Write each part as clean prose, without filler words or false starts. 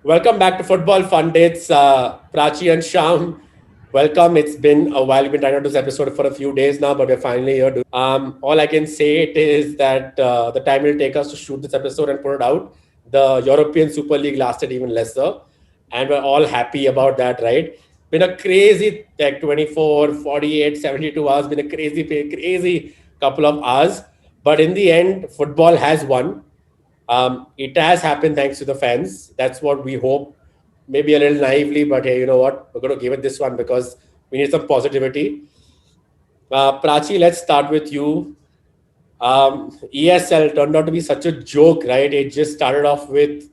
Welcome back to Football Pundits. Prachi and Sham, welcome. It's been a while. We've been trying to do this episode for a few days now, but we're finally here. All I can say it is that the time it'll take us to shoot this episode and put it out, the European Super League lasted even lesser, and we're all happy about that, right? Been a crazy 24, 48, 72 hours. Been a crazy couple of hours, but in the end, football has won. It has happened thanks to the fans. That's what we hope. Maybe a little naively, but hey, you know what? We're going to give it this one because we need some positivity. Prachi, let's start with you. ESL turned out to be such a joke, right? It just started off with,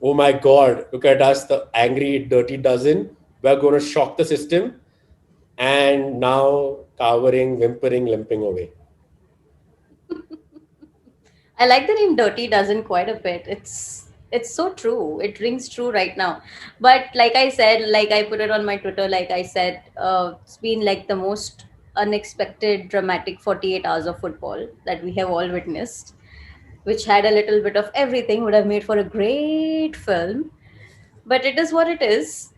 oh my God, look at us, the angry, dirty dozen. We're going to shock the system. And now cowering, whimpering, limping away. I like the name Dirty Dozen quite a bit. It's so true. It rings true right now. But like I said, like I put it on my Twitter, like I said, it's been like the most unexpected, dramatic 48 hours of football that we have all witnessed, which had a little bit of everything, would have made for a great film. But it is what it is,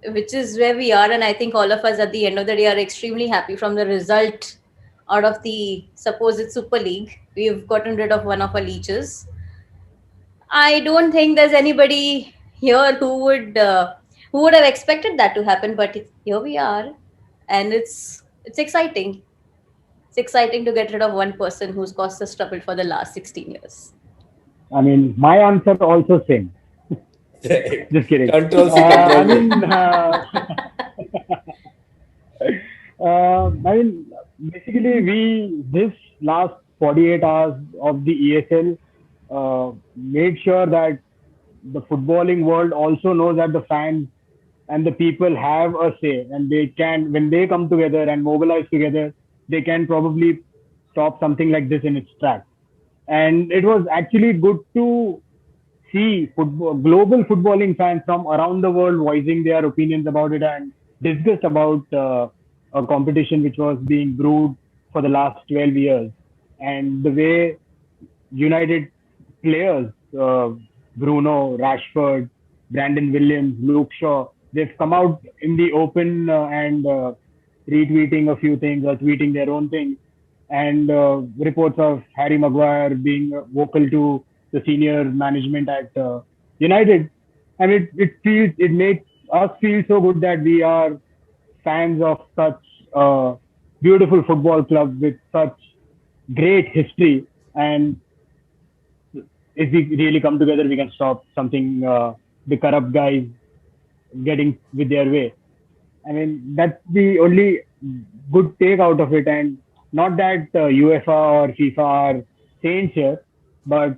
which is where we are. And I think all of us at the end of the day are extremely happy from the result out of the supposed Super League. We've gotten rid of one of our leeches. I don't think there's anybody here who would have expected that to happen, but here we are, and it's exciting. It's exciting to get rid of one person who's caused us trouble for the last 16 years. I mean, my answer also same. Just kidding. Control C, Uh, I control V. mean, uh, I mean, basically, we this last 48 hours of the ESL made sure that the footballing world also knows that the fans and the people have a say, and they can, when they come together and mobilize together, they can probably stop something like this in its tracks. And it was actually good to see global footballing fans from around the world voicing their opinions about it and discussed about a competition which was being brewed for the last 12 years. And the way United players, Bruno, Rashford, Brandon Williams, Luke Shaw, they've come out in the open and retweeting a few things or tweeting their own things. And reports of Harry Maguire being vocal to the senior management at United. And it makes us feel so good that we are fans of such a beautiful football club with such great history. And if we really come together, we can stop something the corrupt guys getting with their way. I mean, that's the only good take out of it. And not that UEFA or FIFA are saints here, but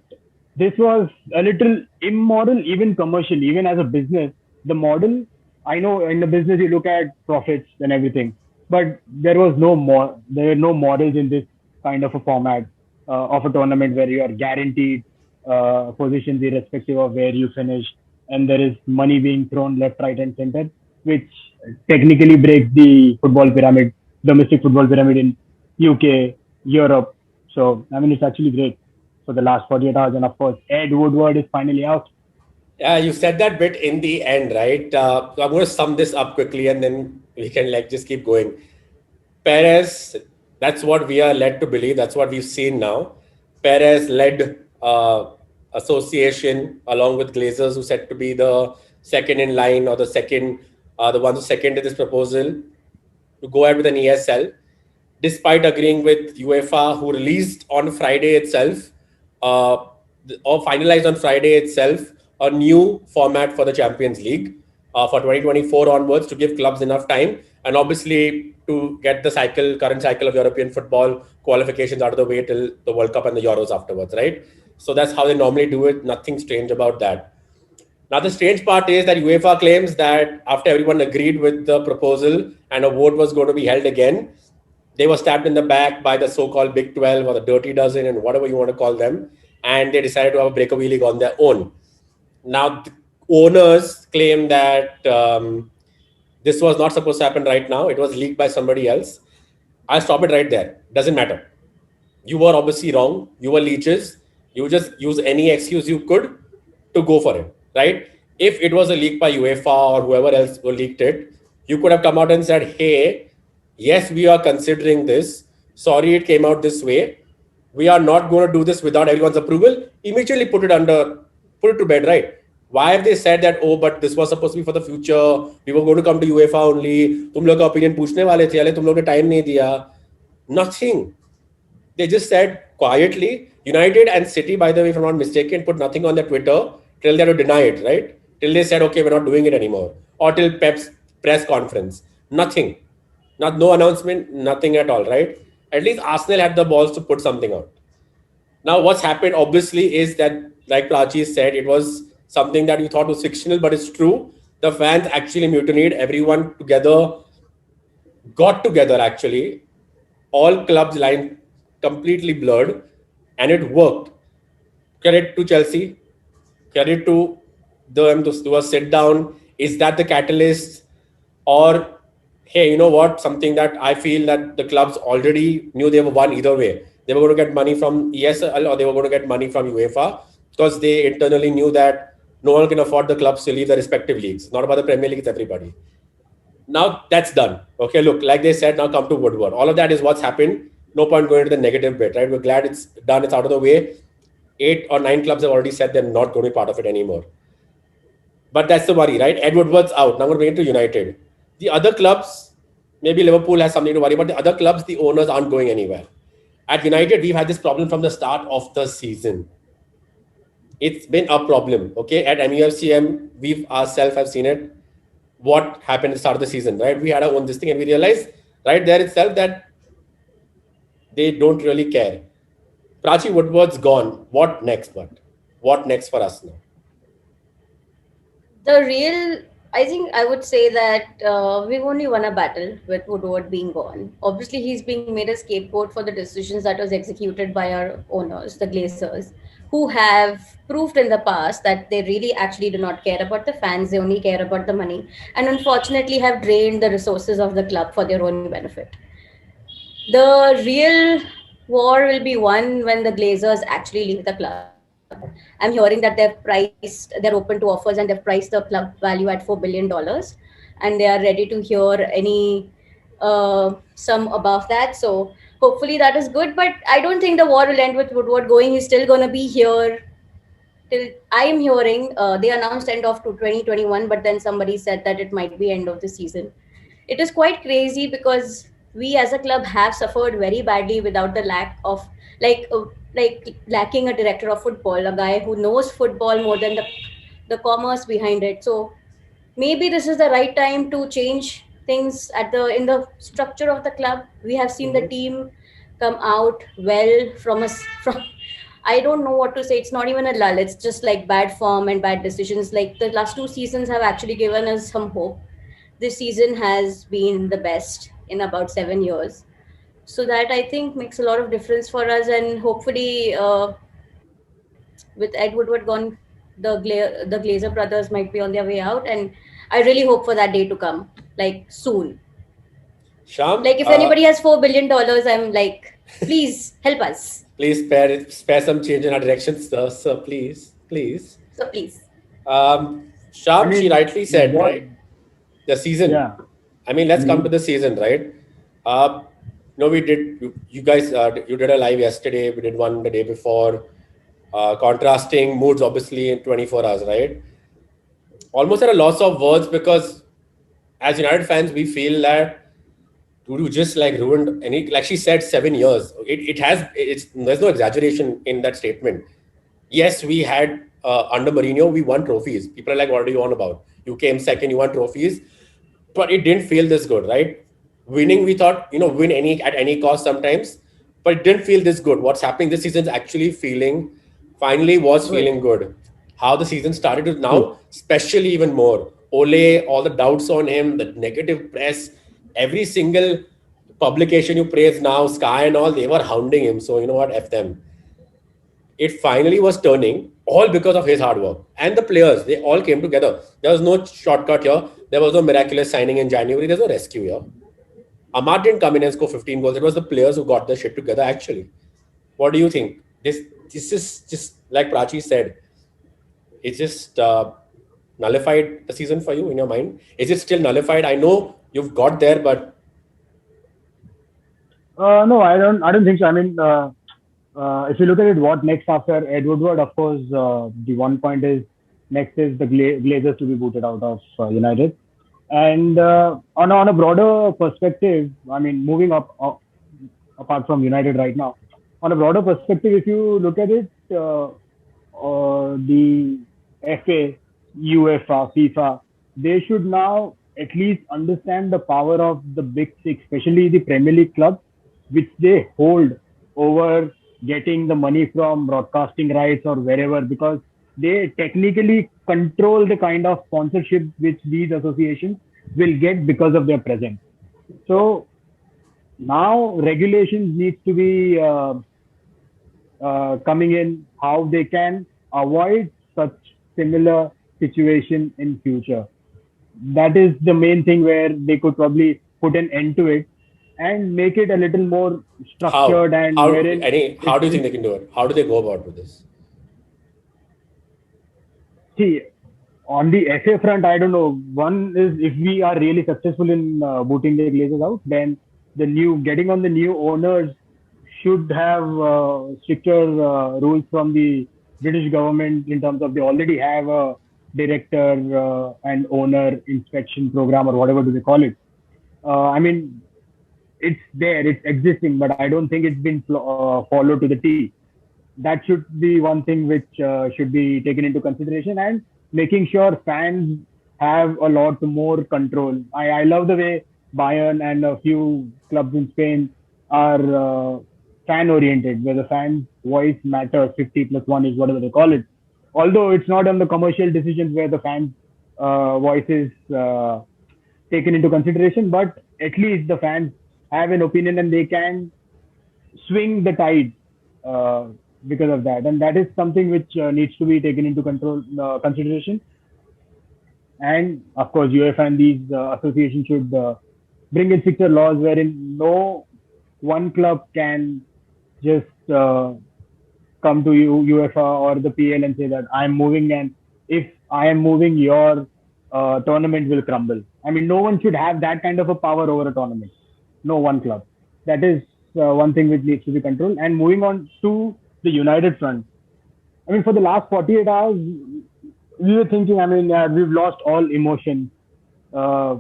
this was a little immoral, even commercial, even as a business. The model, I know in the business you look at profits and everything, but there were no models in this kind of a format of a tournament where you are guaranteed positions irrespective of where you finish, and there is money being thrown left, right, and center, which technically breaks the football pyramid, domestic football pyramid in UK, Europe. So I mean, it's actually great for the last 48 hours, and of course, Ed Woodward is finally out. Yeah, you said that bit in the end, right? So I'm going to sum this up quickly and then we can like just keep going. Perez, that's what we are led to believe. That's what we've seen now. Perez led association along with Glazers, who said to be the second in line or the one who seconded this proposal to go ahead with an ESL, despite agreeing with UEFA, who released on Friday itself, uh, or finalized on Friday itself, a new format for the Champions League for 2024 onwards to give clubs enough time and obviously to get the current cycle of European football qualifications out of the way till the World Cup and the Euros afterwards, right? So that's how they normally do it. Nothing strange about that. Now, the strange part is that UEFA claims that after everyone agreed with the proposal and a vote was going to be held again, they were stabbed in the back by the so-called Big 12 or the Dirty Dozen and whatever you want to call them, and they decided to have a breakaway league on their own. Now, the owners claim that this was not supposed to happen right now. It was leaked by somebody else. I'll stop it right there. Doesn't matter. You were obviously wrong. You were leeches. You just use any excuse you could to go for it. right? If it was a leak by UEFA or whoever else who leaked it, you could have come out and said, hey, yes, we are considering this. Sorry, it came out this way. We are not going to do this without everyone's approval. Immediately put it to bed, right? Why have they said that, oh, but this was supposed to be for the future? We were going to come to UEFA only. तुम लोग का opinion पूछने वाले थे, अरे तुम लोग ने time नहीं दिया. Nothing. They just said quietly, United and City, by the way, if I'm not mistaken, put nothing on their Twitter till they had to deny it, right? Till they said, okay, we're not doing it anymore. Or till Pep's press conference. Nothing. No announcement, nothing at all, right? At least Arsenal had the balls to put something out. Now, what's happened, obviously, is that, like Prachi said, it was something that we thought was fictional, but it's true. The fans actually mutinied. Everyone got together, actually. All clubs line completely blurred, and it worked. Credit to Chelsea, credit to them to do a sit down. Is that the catalyst? Or, hey, you know what? Something that I feel that the clubs already knew they were won either way. They were going to get money from ESL or they were going to get money from UEFA because they internally knew that no one can afford the clubs to leave the respective leagues. Not about the Premier League, it's everybody. Now that's done. Okay, look, like they said, now come to Woodward. All of that is what's happened. No point going to the negative bit, right? We're glad it's done, it's out of the way. 8 or 9 clubs have already said they're not going to be part of it anymore. But that's the worry, right? Ed Woodward's out. Now I'm going to bring it to United. The other clubs, maybe Liverpool has something to worry about. The other clubs, the owners aren't going anywhere. At United, we've had this problem from the start of the season. It's been a problem, okay? At MUFCM, we ourselves have seen it. What happened at the start of the season, right? We had our own this thing and we realized right there itself that they don't really care. Prachi Woodward's gone. What next, but? What next for us now? I think I would say that we've only won a battle with Woodward being gone. Obviously, he's being made a scapegoat for the decisions that was executed by our owners, the Glazers, who have proved in the past that they really actually do not care about the fans. They only care about the money, and unfortunately have drained the resources of the club for their own benefit. The real war will be won when the Glazers actually leave the club. I'm hearing that they're open to offers and they've priced the club value at $4 billion, and they are ready to hear any sum above that. So hopefully that is good. But I don't think the war will end with Woodward going. He's still going to be here till I'm hearing they announced end of 2021, but then somebody said that it might be end of the season. It is quite crazy because we as a club have suffered very badly without the lack of like lacking a director of football, a guy who knows football more than the commerce behind it. So maybe this is the right time to change things at the in the structure of the club. We have seen the team come out well from us from I don't know what to say. It's not even a lull. It's just like bad form and bad decisions. Like the last 2 seasons have actually given us some hope. This season has been the best in about 7 years. So that I think makes a lot of difference for us. And hopefully, with Ed Woodward gone, the Glazer brothers might be on their way out. And I really hope for that day to come, like soon. Sham? Like if anybody has $4 billion, I'm like, please help us. Please spare some change in our direction, sir, please. So please. Sham, she rightly said, right? The season. Yeah. I mean, let's come to the season, right? We did. You guys, you did a live yesterday. We did one the day before. Contrasting moods, obviously, in 24 hours, right? Almost at a loss of words because, as United fans, we feel that you just like ruined any. Like she said, 7 years. There's no exaggeration in that statement. Yes, we had under Mourinho, we won trophies. People are like, what do you want about? You came second, you won trophies, but it didn't feel this good, right? Winning, we thought, win at any cost sometimes, but it didn't feel this good. What's happening this season is actually finally was feeling good. How the season started to now, especially even more. Ole, all the doubts on him, the negative press, every single publication you praise now, Sky and all, they were hounding him. So you know what, F them. It finally was turning, all because of his hard work. And the players, they all came together. There was no shortcut here. There was no miraculous signing in January. There's no rescue here. Amad didn't come in and score 15 goals. It was the players who got the shit together, actually. What do you think? This is just, like Prachi said, it's just nullified the season for you in your mind? Is it still nullified? I know you've got there, but No, I don't think so. I mean, if you look at it, what next after Ed Woodward? Of course, the one point is next is the Glazers to be booted out of United. And on a broader perspective, I mean, moving up apart from United right now, on a broader perspective, if you look at it, the FA, UEFA, FIFA, they should now at least understand the power of the big six, especially the Premier League clubs, which they hold over getting the money from broadcasting rights or wherever, because they technically control the kind of sponsorship which these associations will get because of their presence. So now regulations needs to be coming in how they can avoid such similar situation in future. That is the main thing where they could probably put an end to it and make it a little more how? structured and How wherein how do you think it's they can do it? How do they go about with this? see on the FA front, I don't know. One is if we are really successful in booting the Glazers out, then the new getting on the new owners should have stricter rules from the British government in terms of they already have a director and owner inspection program or whatever do they call it. I mean, it's there, it's existing, but I don't think it's been followed to the T. That should be one thing which should be taken into consideration, and making sure fans have a lot more control. I love the way Bayern and a few clubs in Spain are fan oriented, where the fans' voice matters. 50 plus one is whatever they call it. Although it's not on the commercial decisions where the fans' voice is taken into consideration, but at least the fans have an opinion and they can swing the tide uh, because of that, and that is something which needs to be taken into control consideration. And of course, UEFA and these associations should bring in stricter laws wherein no one club can just come to UEFA or the PL and say that I'm moving, and if I am moving, your tournament will crumble. I mean, no one should have that kind of a power over a tournament. No one club. That is one thing which needs to be controlled. And moving on to the United front, I mean, for the last 48 hours, we were thinking, I mean, we've lost all emotion. Uh,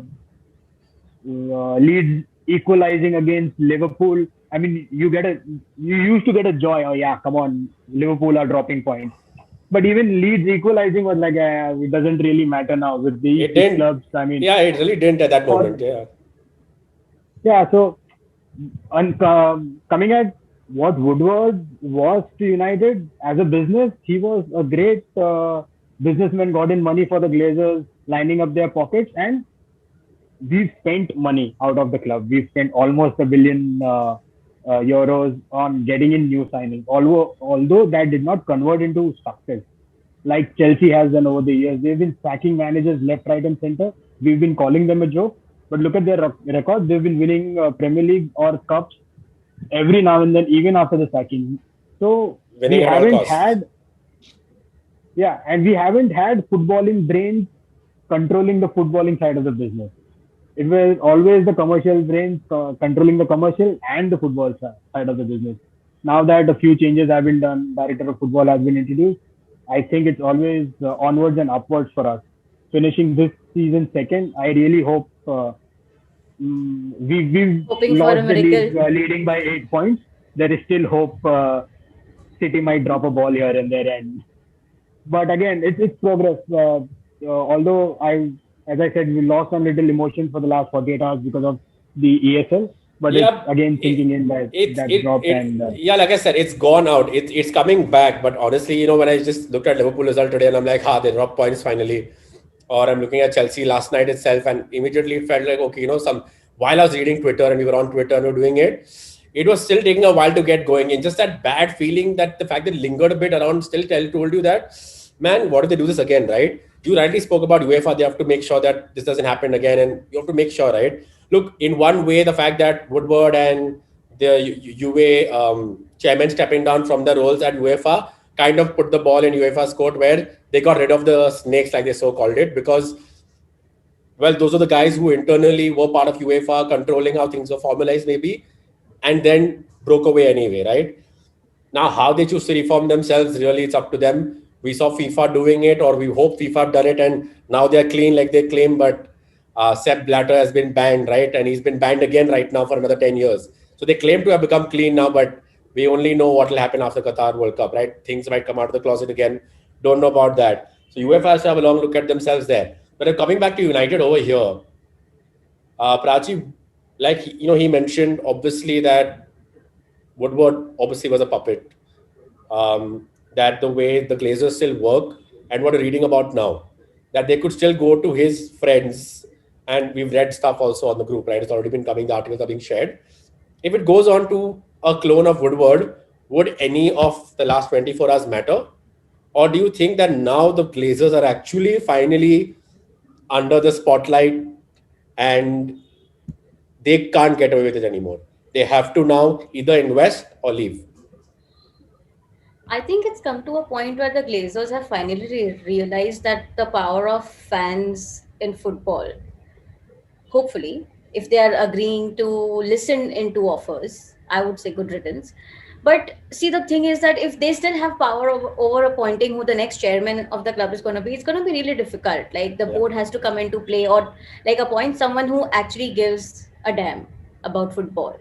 Leeds equalizing against Liverpool. I mean, you used to get a joy. Oh yeah, come on, Liverpool are dropping points. But even Leeds equalizing was like, it doesn't really matter now with these It big didn't. clubs. I mean, Yeah, it really didn't at that for moment. Yeah. yeah, so coming at what Woodward was to United as a business, he was a great businessman, got in money for the Glazers, lining up their pockets, and we've spent money out of the club. We've spent almost a billion euros on getting in new signings. Although that did not convert into success, like Chelsea has done over the years. They've been sacking managers left, right, and center. We've been calling them a joke. But look at their record. They've been winning Premier League or cups every now and then, even after the sacking. So we Winning at all haven't costs. had, yeah, and we haven't had footballing brains controlling the footballing side of the business. It was always the commercial brains controlling the commercial and the football side of the business. Now that a few changes have been done, director of football has been introduced, I think it's always onwards and upwards for us. Finishing this season second, I really hope we've Hoping for a lost the league miracle. leading by 8 points. There is still hope. City might drop a ball here and there, and but again, it's progress. Although as I said, we lost some little emotion for the last 48 hours because of the ESL, but it's Yeah, again it, sinking in that that dropped and yeah, like I said, it's gone out. It's coming back. But honestly, when I just looked at Liverpool result today and I'm like, they dropped points finally. Or I'm looking at Chelsea last night itself and immediately it felt like, okay, while I was reading Twitter and we were on Twitter and we were doing it was still taking a while to get going. And just that bad feeling that the fact that it lingered a bit around still told you that, man, what if they do this again, right? You rightly spoke about UEFA. They have to make sure that this doesn't happen again. And you have to make sure, right? Look, in one way, the fact that Woodward and the UA chairman stepping down from the roles at UEFA kind of put the ball in UEFA's court, where they got rid of the snakes, like they so called it, because, well, those are the guys who internally were part of UEFA, controlling how things were formalized, maybe, and then broke away anyway, right? Now, how they choose to reform themselves, really, it's up to them. We saw FIFA doing it, or we hope FIFA have done it, and now they're clean like they claim. But Sepp Blatter has been banned, right? And he's been banned again right now for another 10 years. So they claim to have become clean now, but we only know what will happen after Qatar World Cup, right? Things might come out of the closet again. Don't know about that. So UEFA has to have a long look at themselves there. But coming back to United over here, Prachi, like, he mentioned obviously that Woodward obviously was a puppet. That the way the Glazers still work, and what we're reading about now, that they could still go to his friends, and we've read stuff also on the group, right? It's already been coming, the articles are being shared. If it goes on to a clone of Woodward, would any of the last 24 hours matter? Or do you think that now the Glazers are actually finally under the spotlight and they can't get away with it anymore? They have to now either invest or leave. I think it's come to a point where the Glazers have finally realized that the power of fans in football, hopefully, if they are agreeing to listen into offers, I would say good riddance. But see, the thing is that if they still have power over appointing who the next chairman of the club is going to be, it's going to be really difficult. Like the board has to come into play, or like appoint someone who actually gives a damn about football.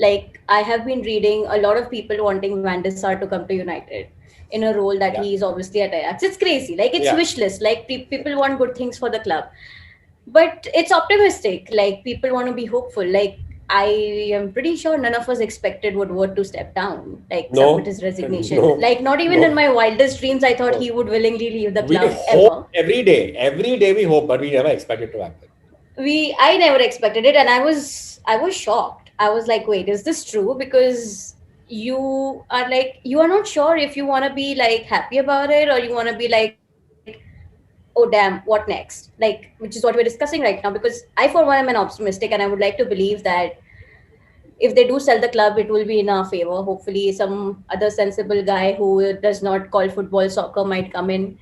Like I have been reading a lot of people wanting Van der Sar to come to United in a role that he is obviously at Ajax. It's crazy. Like it's wish list. Like people want good things for the club, but it's optimistic. Like people want to be hopeful. Like I am pretty sure none of us expected Woodward to step down, like submit his resignation. Like not even in my wildest dreams I thought he would willingly leave the club. We hope every day we hope, but we never expected to happen. I never expected it, and I was shocked. I was like, wait, is this true? Because you are not sure if you want to be like happy about it, or you want to be like, oh damn, what next? Like, which is what we're discussing right now. Because I, for one, am an optimistic, and I would like to believe that if they do sell the club, it will be in our favor. Hopefully, some other sensible guy who does not call football soccer might come in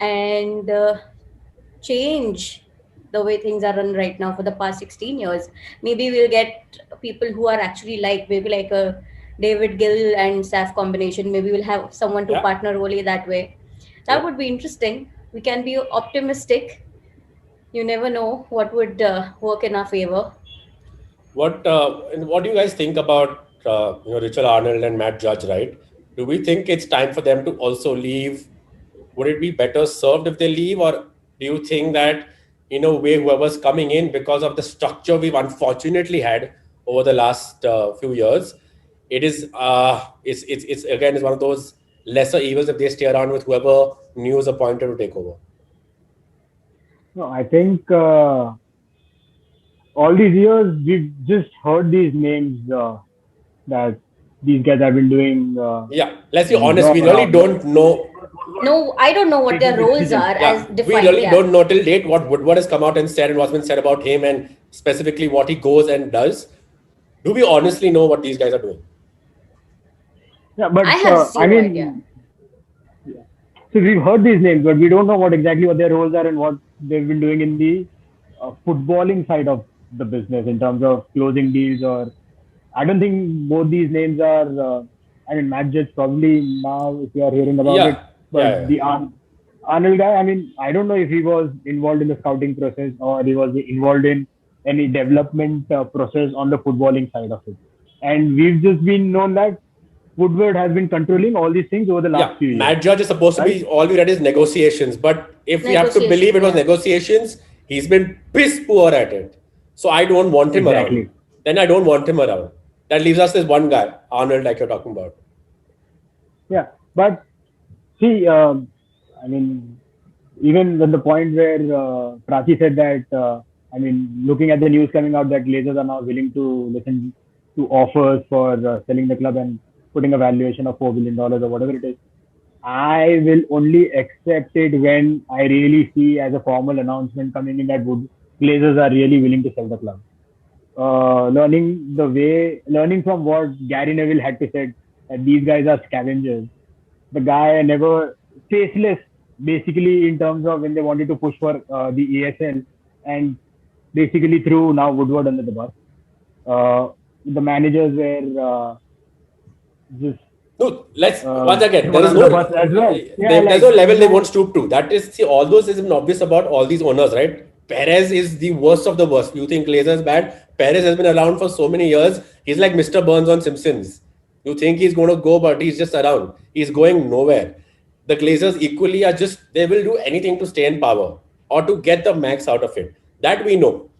and change the way things are run right now for the past 16 years. Maybe we'll get people who are actually like, maybe like a David Gill and Saf combination. Maybe we'll have someone to partner Oli that way. That would be interesting. We can be optimistic. You never know what would work in our favor. What do you guys think about Richard Arnold and Matt Judge, right? Do we think it's time for them to also leave? Would it be better served if they leave, or do you think that in a way whoever's coming in, because of the structure we've unfortunately had over the last few years, it is it's again is one of those lesser evils if they stay around with whoever new is appointed to take over? No, I think all these years we've just heard these names that these guys have been doing. Let's be honest, we really don't know. No, I don't know what their roles are as defined. We really don't know till date what Woodward has come out and said and what's been said about him, and specifically what he goes and does. Do we honestly know what these guys are doing? Yeah, but I mean, so we've heard these names, but we don't know what their roles are and what they've been doing in the footballing side of the business in terms of closing deals. Or I don't think both these names are. I mean, Matt Judge probably now, if you are hearing about it, but the Arnold guy, I mean, I don't know if he was involved in the scouting process or he was involved in any development process on the footballing side of it. And we've just been known that Woodward has been controlling all these things over the last few years. Matt Judge is supposed to be, all we read is negotiations. But if we have to believe it was negotiations, he's been piss poor at it. So I don't want him around. Then I don't want him around. That leaves us this one guy, Arnold, like you're talking about. Yeah, but see, I mean, even when the point where Prachi said that, I mean, looking at the news coming out that Glazers are now willing to listen to offers for selling the club and putting a valuation of $4 billion or whatever it is, I will only accept it when I really see as a formal announcement coming in that Glazers are really willing to sell the club. Learning from what Gary Neville had to say, that these guys are scavengers. the guy never faceless basically in terms of when they wanted to push for the ESL and basically threw now Woodward under the bus. The managers were just No, let's once again. There thrown is under no the bus as well. Yeah, there's like no level they won't stoop to. That is, see, all those is obvious about all these owners, right? Perez is the worst of the worst. You think Glazer is bad? Perez has been around for so many years. He's like Mr. Burns on Simpsons. You think he's going to go, but he's just around. He's going nowhere. The Glazers equally are just, they will do anything to stay in power or to get the max out of it. That we know.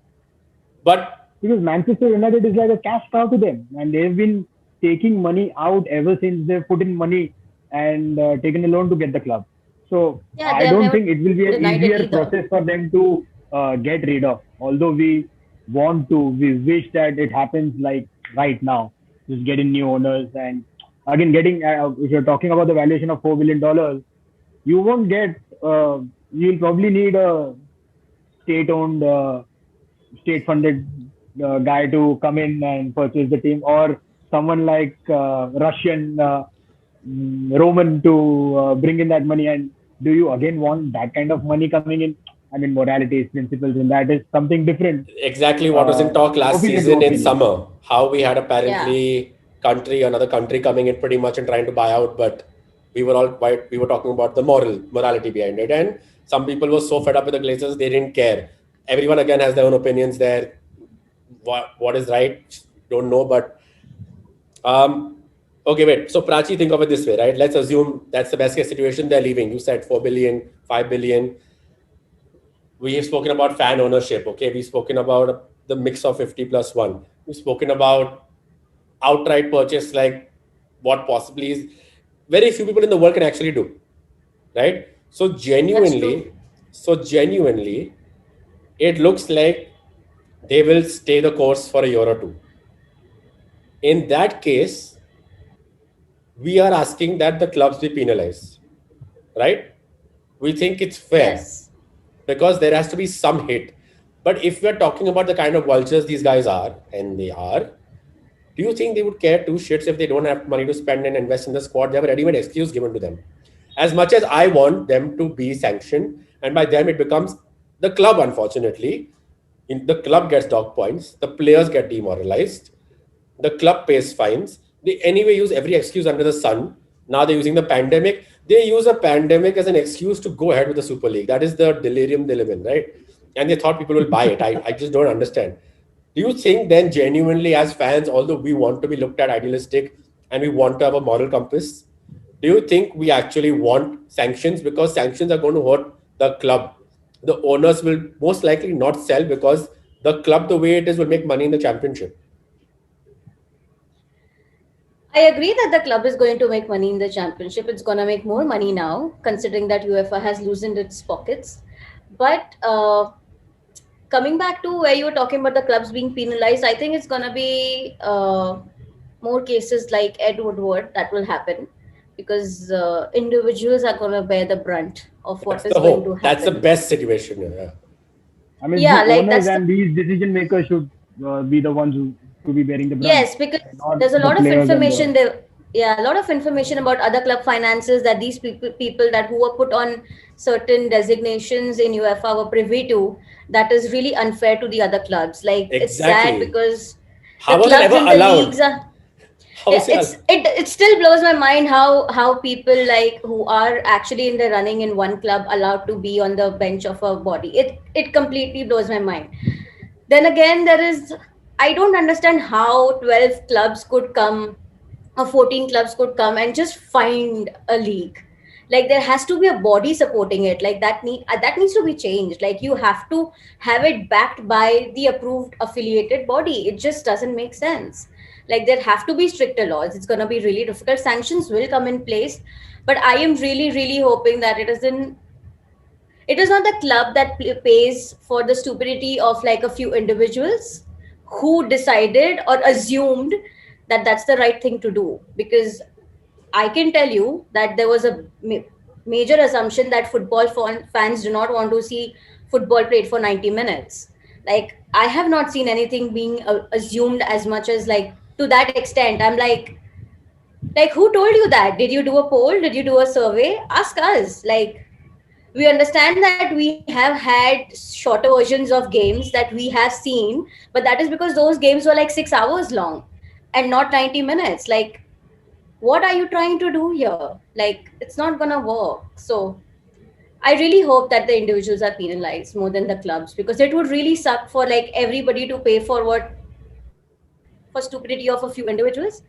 But because Manchester United is like a cash cow to them, and they've been taking money out ever since they've put in money and taken a loan to get the club. So Yeah, I they have don't never think it will be an denied it easier either. process for them to get rid of. Although we want to, we wish that it happens like right now, just getting new owners and again getting. If you're talking about the valuation of $4 billion, you won't get. You'll probably need a state-owned, state-funded guy to come in and purchase the team, or someone like Russian Roman to bring in that money. And do you again want that kind of money coming in? I mean, moralities, principles, and that is something different. exactly what was in talk last Opinion to season in opinion. summer. How we had Yeah. apparently another country coming in pretty much and trying to buy out, but we were talking about the morality behind it. And some people were so fed up with the Glazers, they didn't care. Everyone again has their own opinions there. What is right, don't know, but okay, wait. So Prachi, think of it this way, right? Let's assume that's the best case situation. They're leaving. You said 4 billion, 5 billion. We have spoken about fan ownership. Okay, we've spoken about the mix of 50+1. We've spoken about outright purchase, like what possibly is very few people in the world can actually do, right? So genuinely, it looks like they will stay the course for a year or two. In that case, we are asking that the clubs be penalized, right? We think it's fair Yes. because there has to be some hit. But if we're talking about the kind of vultures these guys are, and they are, do you think they would care two shits if they don't have money to spend and invest in the squad? They have a ready-made excuse given to them. As much as I want them to be sanctioned, and by them it becomes the club, unfortunately. The club gets dog points, the players get demoralized, the club pays fines. They anyway use every excuse under the sun. Now they're using the pandemic. They use a pandemic as an excuse to go ahead with the Super League. That is the delirium they live in, right? And they thought people will buy it. I just don't understand. Do you think then genuinely as fans, although we want to be looked at idealistic and we want to have a moral compass, do you think we actually want sanctions? Because sanctions are going to hurt the club. The owners will most likely not sell because the club, the way it is, will make money in the championship. I agree that the club is going to make money in the championship. It's going to make more money now, considering that UEFA has loosened its pockets. But coming back to where you were talking about the clubs being penalized, I think it's going to be more cases like Ed Woodward that will happen because individuals are going to bear the brunt of what That's is the going to hope. happen. That's the best situation. Yeah. I mean, Yeah, the like owners that's and these decision makers should be the ones who to be bearing the brunt. Yes, because Not there's a the lot of players and information there. Yeah, a lot of information about other club finances that these people that who were put on certain designations in UEFA were privy to. That is really unfair to the other clubs. Like it's sad Exactly. because How the was it clubs ever in the leagues allowed? are. How Yeah, was it? it still blows my mind how people like who are actually in the running in one club allowed to be on the bench of a body. It completely blows my mind. Then again, I don't understand how 12 clubs could come or 14 clubs could come and just find a league. Like there has to be a body supporting it. Like that needs to be changed. Like you have to have it backed by the approved affiliated body. It just doesn't make sense. Like there have to be stricter laws. It's going to be really difficult. Sanctions will come in place, but I am really really hoping that it is not the club that pays for the stupidity of like a few individuals who decided or assumed that that's the right thing to do. Because I can tell you that there was a major assumption that football fans do not want to see football played for 90 minutes. Like I have not seen anything being assumed as much as like to that extent. I'm like, Like, who told you that? Did you do a poll? Did you do a survey? Ask us. Like, we understand that we have had shorter versions of games that we have seen, but that is because those games were like 6 hours long and not 90 minutes. Like, what are you trying to do here? Like, it's not gonna work. So, I really hope that the individuals are penalized more than the clubs, because it would really suck for like everybody to pay for stupidity of a few individuals,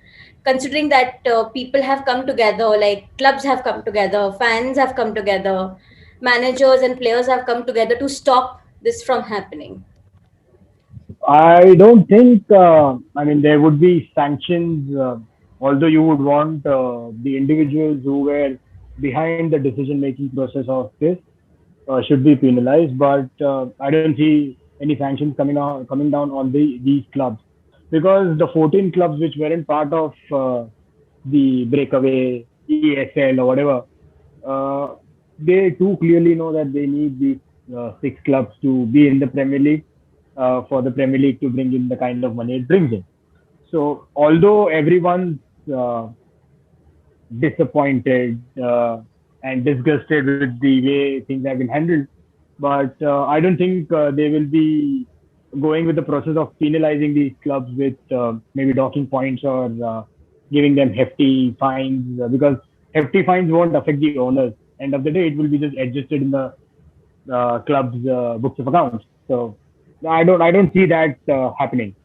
considering that people have come together, like clubs have come together, fans have come together, managers and players have come together to stop this from happening. I don't think, I mean, there would be sanctions, although you would want the individuals who were behind the decision making process of this should be penalized. But I don't see any sanctions coming down on these clubs, because the 14 clubs which weren't part of the breakaway ESL or whatever, uh, they too clearly know that they need these six clubs to be in the Premier League, for the Premier League to bring in the kind of money it brings in. So although everyone's uh, disappointed and disgusted with the way things have been handled, but I don't think they will be going with the process of penalizing these clubs with maybe docking points or giving them hefty fines, because hefty fines won't affect the owners. End of the day, it will be just adjusted in the club's books of accounts. So I don't see that happening.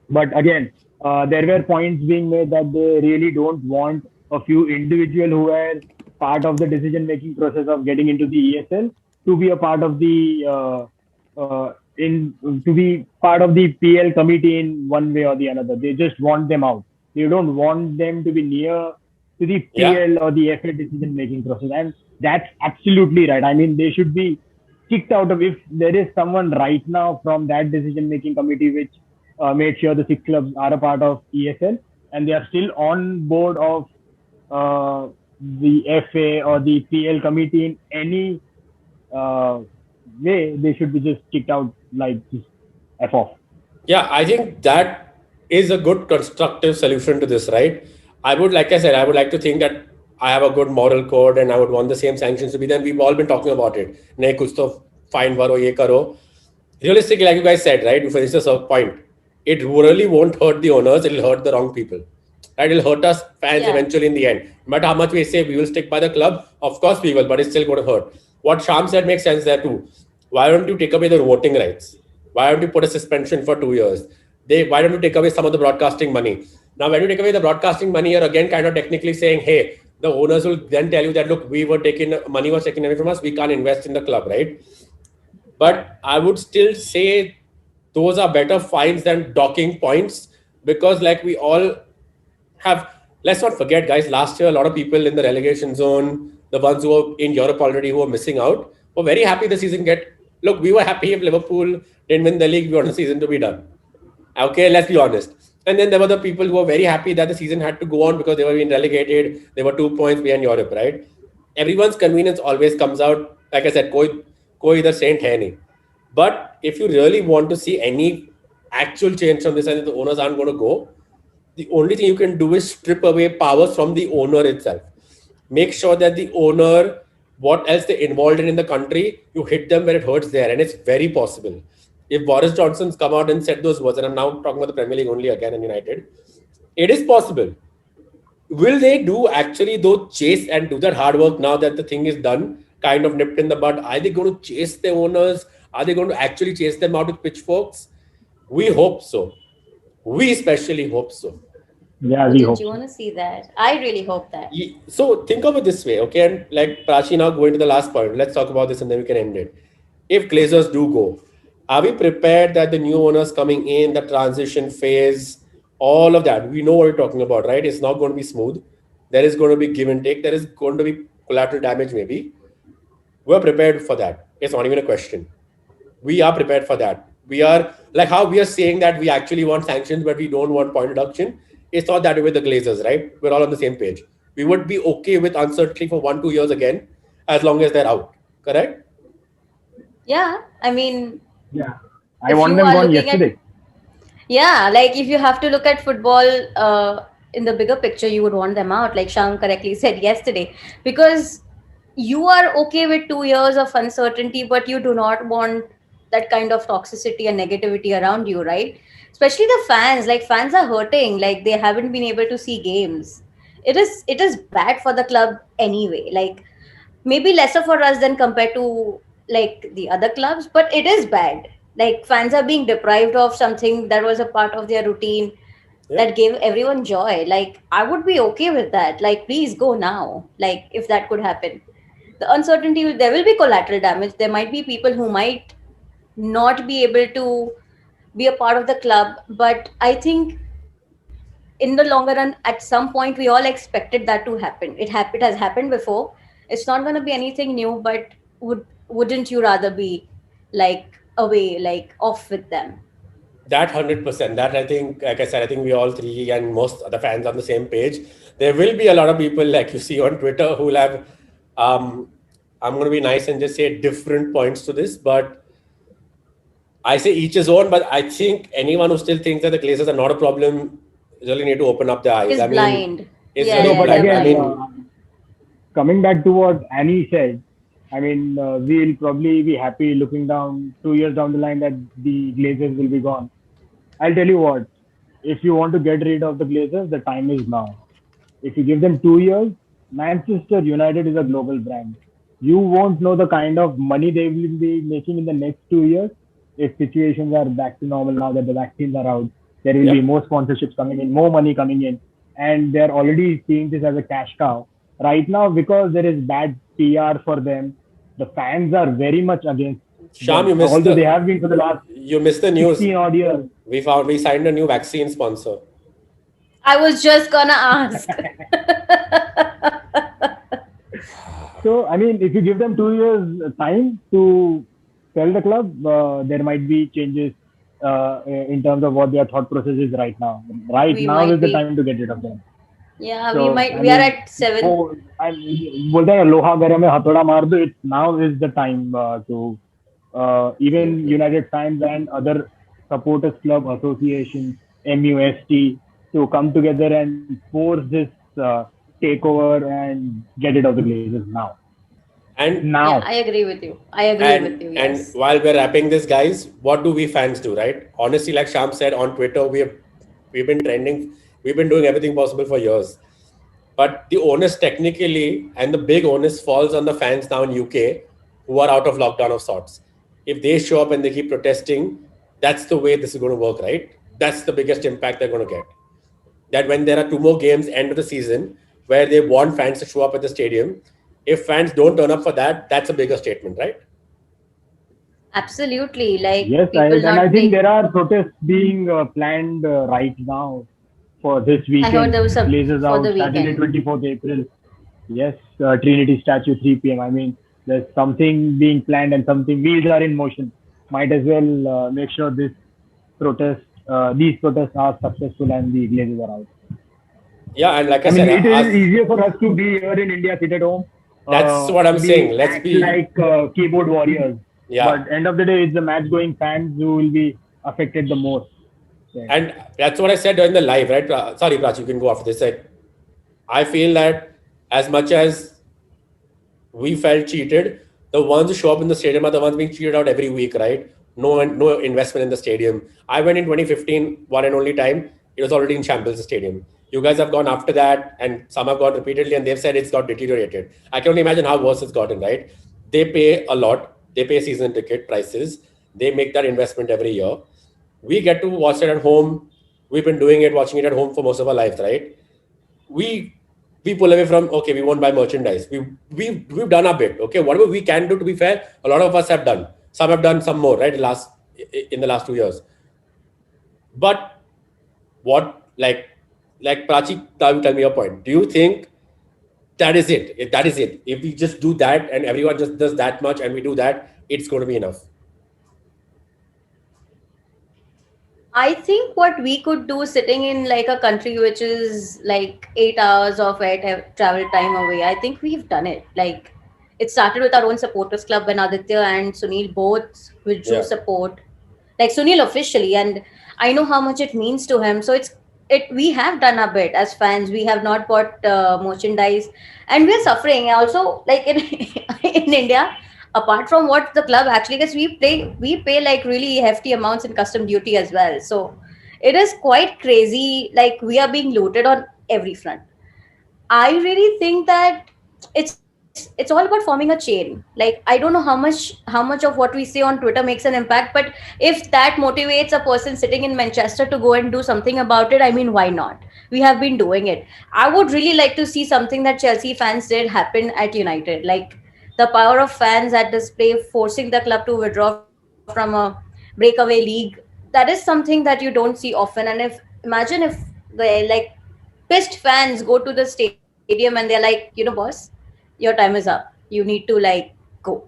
But again, there were points being made that they really don't want a few individual who were part of the decision making process of getting into the ESL to be a part of the in to be part of the PL committee in one way or the another. They just want them out. They don't want them to be near to the Yeah. PL or the FA decision making process, and that's absolutely right. I mean, they should be kicked out of, if there is someone right now from that decision making committee which made sure the six clubs are a part of ESL and they are still on board of the FA or the PL committee in any uh, way, they should be just kicked out, like just F off. Yeah, I think that is a good constructive solution to this, right? I would, like I said, I would like to think that I have a good moral code and I would want the same sanctions to be there. We've all been talking about it. Nahi kuch to fine baro, ye karo. Realistically, like you guys said, right? You finished the point. It really won't hurt the owners, it'll hurt the wrong people. Right? It'll hurt us fans Yeah. eventually in the end. No matter how much we say we will stick by the club, of course we will, but it's still going to hurt. What Sham said makes sense there too. Why don't you take away the voting rights? Why don't you put a suspension for 2 years? Why don't you take away some of the broadcasting money? Now, when you take away the broadcasting money, you're again kind of technically saying, hey, the owners will then tell you that look, money was taken away from us, we can't invest in the club, right? But I would still say those are better fines than docking points, because like we all have, let's not forget, guys, last year a lot of people in the relegation zone, the ones who were in Europe already who were missing out, were very happy the season get. Look, we were happy if Liverpool didn't win the league, we want the season to be done. Okay, let's be honest. And then there were the people who were very happy that the season had to go on because they were being relegated. They were 2 points behind Europe, right? Everyone's convenience always comes out. Like I said, koi either saint hai nahi. But if you really want to see any actual change from this, and the owners aren't going to go, the only thing you can do is strip away powers from the owner itself. Make sure that the owner, what else they're involved in the country, you hit them where it hurts there. And it's very possible. If Boris Johnson's come out and said those words, and I'm now talking about the Premier League only again and United, it is possible. Will they do actually though chase and do that hard work now that the thing is done, kind of nipped in the bud? Are they going to chase their owners? Are they going to actually chase them out with pitchforks? We hope so. We especially hope so. Yeah, we Wouldn't hope you so. want to see that? I really hope that. So think of it this way, okay? And like Prachi, now going to the last point. Let's talk about this and then we can end it. If Glazers do go, are we prepared that the new owners coming in, the transition phase, all of that? We know what we're talking about, right? It's not going to be smooth. There is going to be give and take. There is going to be collateral damage, maybe. We're prepared for that. It's not even a question. We are prepared for that. We are like how we are saying that we actually want sanctions, but we don't want point reduction. It's not that way with the Glazers, right? We're all on the same page. We would be okay with uncertainty for 1-2 years again, as long as they're out. Correct? Yeah, I mean, Yeah, I if want you them are gone looking at, yesterday. yeah, like if you have to look at football in the bigger picture, you would want them out, like Sham correctly said yesterday, because you are okay with 2 years of uncertainty, but you do not want that kind of toxicity and negativity around you, right? Especially the fans. Like fans are hurting. Like they haven't been able to see games. It is bad for the club anyway. Like maybe lesser for us than compared to like the other clubs, but it is bad. Like fans are being deprived of something that was a part of their routine Yeah. that gave everyone joy. Like I would be okay with that. Like please go now. Like if that could happen, the uncertainty there will be collateral damage. There might be people who might not be able to be a part of the club, but I think in the longer run, at some point, we all expected that to happen. It has happened before. It's not going to be anything new, but wouldn't you rather be like away, like off with them? That 100%. That I think, like I said, I think we all three and most of the fans on the same page. There will be a lot of people like you see on Twitter who will have, um, I'm going to be nice and just say different points to this, but I say each his own. But I think anyone who still thinks that the Glazers are not a problem really need to open up their eyes. Is I mean, blind. it's Yeah, No, really yeah, but they're blind. I again, blind. mean, coming back to what Annie said, I mean, we'll probably be happy looking down 2 years down the line that the Glazers will be gone. I'll tell you what, if you want to get rid of the Glazers, the time is now. If you give them 2 years, Manchester United is a global brand. You won't know the kind of money they will be making in the next 2 years if situations are back to normal now that the vaccines are out. There will be yep. more sponsorships coming in, more money coming in, and they're already seeing this as a cash cow. Right now, because there is bad PR for them, the fans are very much against Sham, them. Although they have been for the last you missed the news. 16 odd years. We signed a new vaccine sponsor. I was just gonna ask. So, I mean, if you give them 2 years time to sell the club, there might be changes in terms of what their thought process is right now. Right We now might is the be. time to get rid of them. Yeah, we So, might. I We are mean, at 7. वो बोलते हैं लोहा गरे में हथौड़ा मार दो. It's now is the time to even Absolutely. United fans and other supporters club associations, MUST, to come together and force this takeover and get rid of the Glazers now. And Yeah, Now. I agree with you. I agree with you. and Yes. while we're wrapping this, guys, what do we fans do, right? Honestly, like Sham said on Twitter, we've been trending, we've been doing everything possible for years. But the onus technically and the big onus falls on the fans now in UK who are out of lockdown of sorts. If they show up and they keep protesting, that's the way this is going to work, right? That's the biggest impact they're going to get. That when there are two more games end of the season where they want fans to show up at the stadium, if fans don't turn up for that, that's a bigger statement, right? Absolutely. Like Yes, people and I not think take. there are protests being planned right now for this I heard weekend. there was some Blazers for the out Saturday, weekend. 24th April. Yes, Trinity statue, 3 p.m. I mean, there's something being planned and something wheels are in motion. Might as well make sure these protests are successful and the Glazers are out. Yeah, and like I I mean, said, it us, is easier for us to be here in India, sit at home, that's what I'm saying. be Let's act be, like keyboard warriors. yeah. But end of the day, it's the match-going fans who will be affected the most. Yeah. And that's what I said during the live, right? Sorry, Prach, you can go after this. I feel that as much as we felt cheated, the ones who show up in the stadium are the ones being cheated out every week, right? No investment in the stadium. I went in 2015, one and only time. It was already in Champions Stadium. You guys have gone after that, and some have gone repeatedly, and they've said it's got deteriorated. I can only imagine how worse it's gotten, right? They pay a lot. They pay season ticket prices. They make that investment every year. We get to watch it at home. We've been doing it, watching it at home for most of our lives, right? we we pull away from, okay, we won't buy merchandise. We've done our bit. Okay, whatever we can do, to be fair, a lot of us have done. Some have done some more, right? In the last 2 years. But what, like Prachi, tell me your point. Do you think that is it? If that is it, if we just do that and everyone just does that much and we do that, it's going to be enough. I think what we could do sitting in like a country which is like 8 hours of travel time away, I think we've done it. Like it started with our own supporters club when Aditya and Sunil both withdrew Yeah. support. Like Sunil officially, and I know how much it means to him. So it's we have done a bit as fans. We have not bought merchandise, and we're suffering also. Like in in India, apart from what the club actually gets, we pay like really hefty amounts in custom duty as well. So it is quite crazy. Like we are being looted on every front. I really think that it's all about forming a chain. Like I don't know how much of what we say on Twitter makes an impact, but if that motivates a person sitting in Manchester to go and do something about it, I mean, why not? We have been doing it. I would really like to see something that Chelsea fans did happen at United, like the power of fans at display, forcing the club to withdraw from a breakaway league. That is something that you don't see often. And if imagine if the like pissed fans go to the stadium and they're like, boss, your time is up. You need to like go.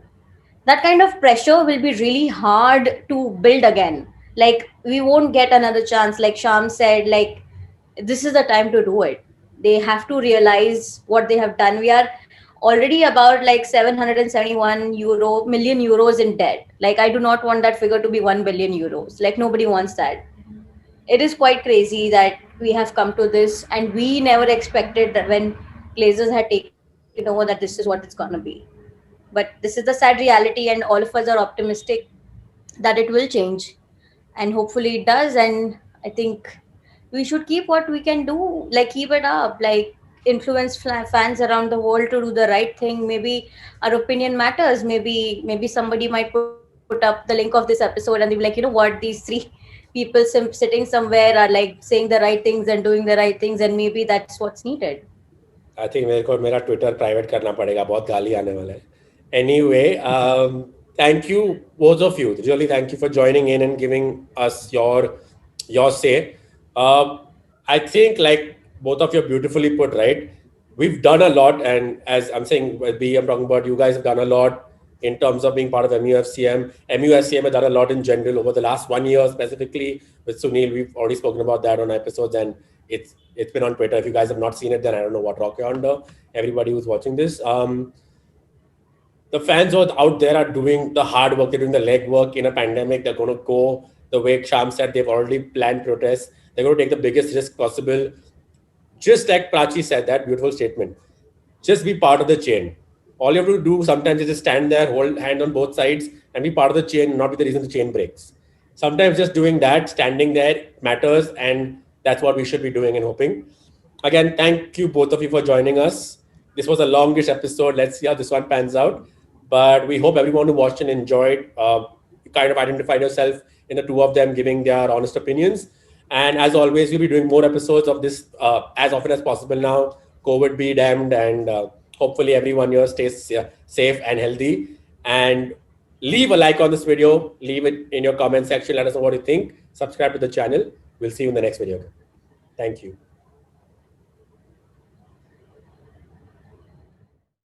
That kind of pressure will be really hard to build again. Like we won't get another chance. Like Sham said, like this is the time to do it. They have to realize what they have done. We are already about like 771 euro million euros in debt. Like I do not want that figure to be 1 billion euros. Like nobody wants that. It is quite crazy that we have come to this, and we never expected that when Glazers had taken over that this is what it's gonna be. But this is the sad reality, and all of us are optimistic that it will change, and hopefully it does. And I think we should keep what we can do, like keep it up, like influence fans around the world to do the right thing. Maybe our opinion matters. Maybe somebody might put up the link of this episode and they'll be like, what, these three people sitting somewhere are like saying the right things and doing the right things, and maybe that's what's needed. I think मेरे को मेरा Twitter private करना पड़ेगा, बहुत गाली आने वाला है. Anyway, thank you both of you. Really, thank you for joining in and giving us your say. I think like both of you beautifully put, right? We've done a lot, and as I'm saying, I'm talking about you guys have done a lot in terms of being part of MUFCM. MUFCM has done a lot in general over the last 1 year, specifically with Sunil. We've already spoken about that on episodes, and it's been on Twitter. If you guys have not seen it, then I don't know what rock you're under. Everybody who's watching this, the fans out there are doing the hard work. They're doing the leg work in a pandemic. They're going to go the way Sham said. They've already planned protests. They're going to take the biggest risk possible. Just like Prachi said, that beautiful statement. Just be part of the chain. All you have to do sometimes is just stand there, hold hand on both sides, and be part of the chain, not be the reason the chain breaks. Sometimes just doing that, standing there matters, and that's what we should be doing and hoping. Again, thank you both of you for joining us. This was a longish episode. Let's see how this one pans out. But we hope everyone who watched and enjoyed kind of identified yourself in the two of them giving their honest opinions. And as always, we'll be doing more episodes of this as often as possible now. COVID be damned, and hopefully everyone here stays safe and healthy. And leave a like on this video. Leave it in your comment section. Let us know what you think. Subscribe to the channel. We'll see you in the next video. Thank you.